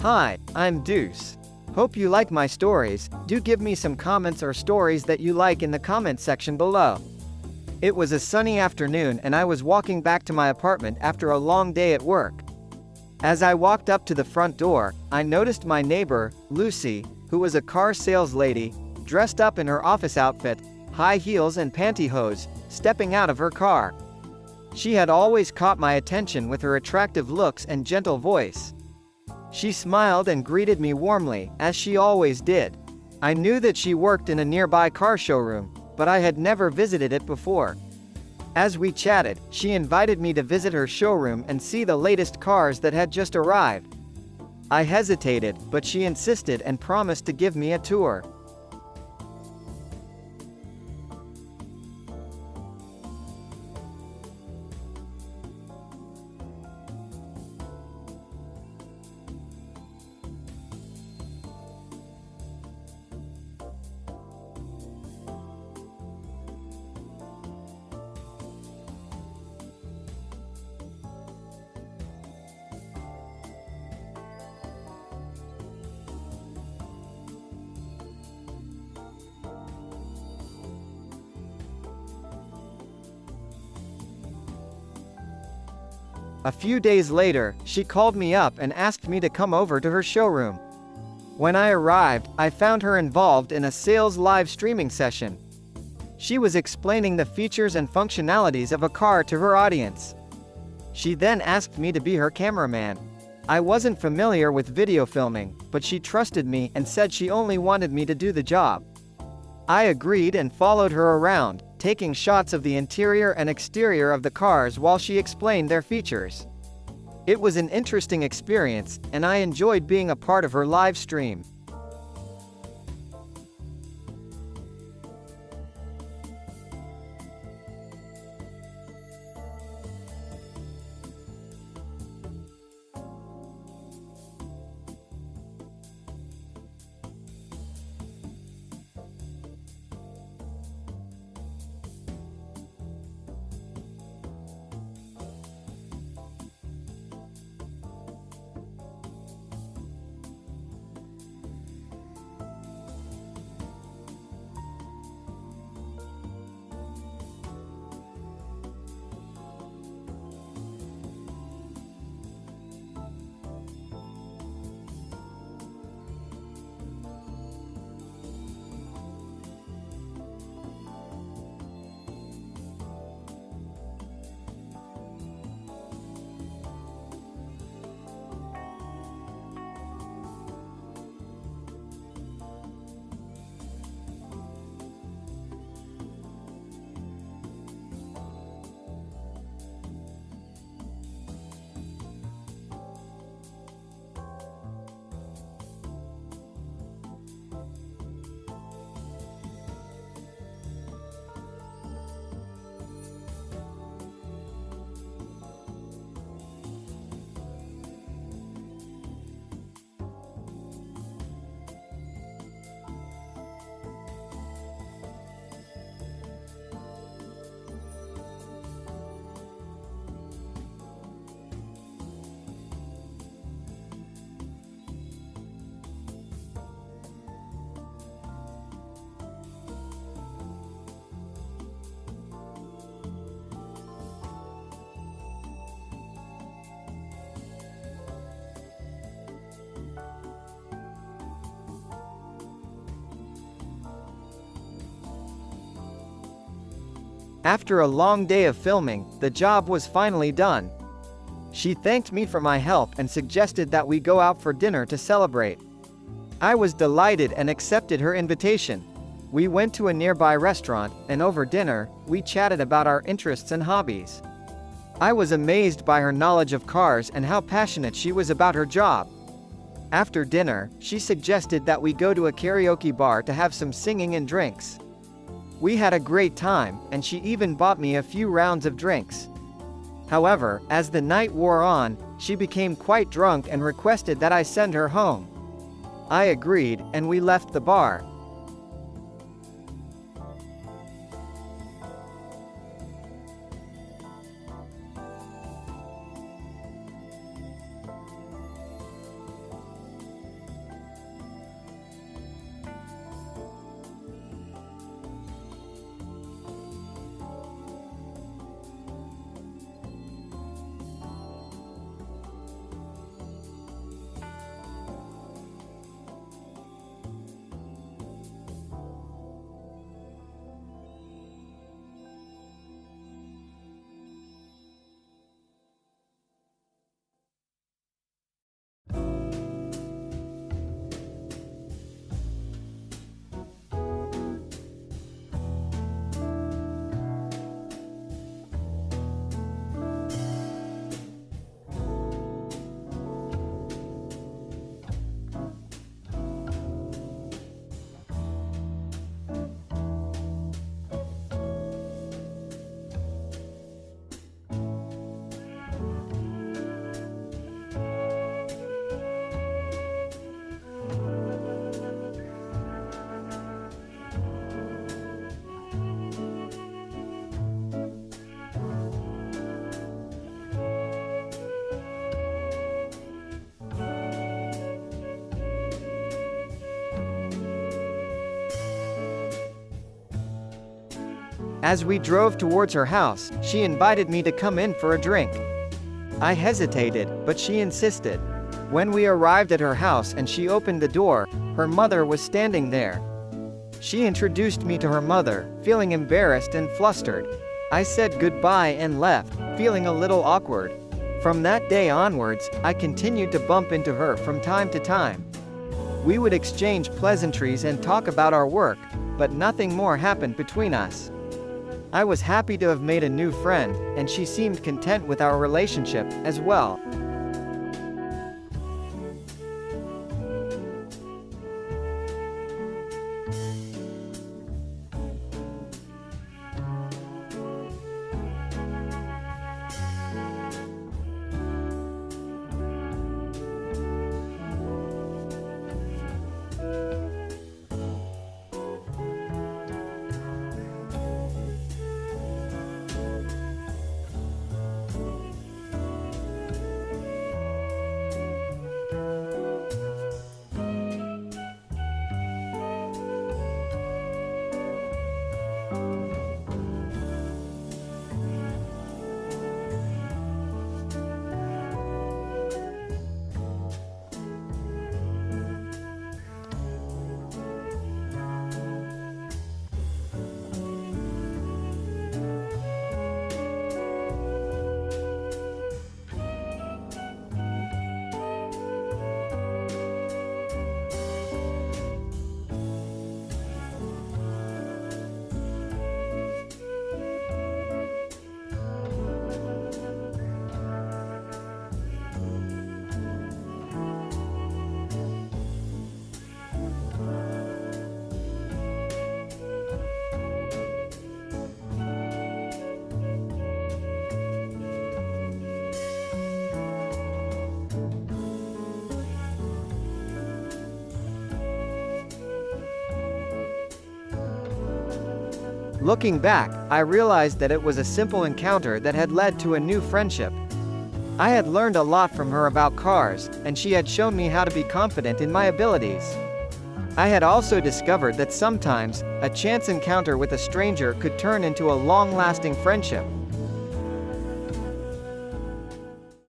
Hi, I'm Duece. Hope you like my stories. Do give me some comments or stories that you like in the comment section below. It was a sunny afternoon and I was walking back to my apartment after a long day at work. As I walked up to the front door, I noticed my neighbor, Lucy, who was a car sales lady, dressed up in her office outfit, high heels and pantyhose, stepping out of her car. She had always caught my attention with her attractive looks and gentle voice. She smiled and greeted me warmly, as she always did. I knew that she worked in a nearby car showroom, but I had never visited it before. As we chatted, she invited me to visit her showroom and see the latest cars that had just arrived. I hesitated, but she insisted and promised to give me a tour. A few days later, she called me up and asked me to come over to her showroom. When I arrived, I found her involved in a sales live streaming session. She was explaining the features and functionalities of a car to her audience. She then asked me to be her cameraman. I wasn't familiar with video filming, but she trusted me and said she only wanted me to do the job. I agreed and followed her around, taking shots of the interior and exterior of the cars while she explained their features. It was an interesting experience, and I enjoyed being a part of her live stream. After a long day of filming, the job was finally done. She thanked me for my help and suggested that we go out for dinner to celebrate. I was delighted and accepted her invitation. We went to a nearby restaurant, and over dinner, we chatted about our interests and hobbies. I was amazed by her knowledge of cars and how passionate she was about her job. After dinner, she suggested that we go to a karaoke bar to have some singing and drinks. We had a great time, and she even bought me a few rounds of drinks. However, as the night wore on, she became quite drunk and requested that I send her home. I agreed, and we left the bar. As we drove towards her house, she invited me to come in for a drink. I hesitated, but she insisted. When we arrived at her house and she opened the door, her mother was standing there. She introduced me to her mother, feeling embarrassed and flustered. I said goodbye and left, feeling a little awkward. From that day onwards, I continued to bump into her from time to time. We would exchange pleasantries and talk about our work, but nothing more happened between us. I was happy to have made a new friend, and she seemed content with our relationship as well. Looking back, I realized that it was a simple encounter that had led to a new friendship. I had learned a lot from her about cars, and she had shown me how to be confident in my abilities. I had also discovered that sometimes, a chance encounter with a stranger could turn into a long-lasting friendship.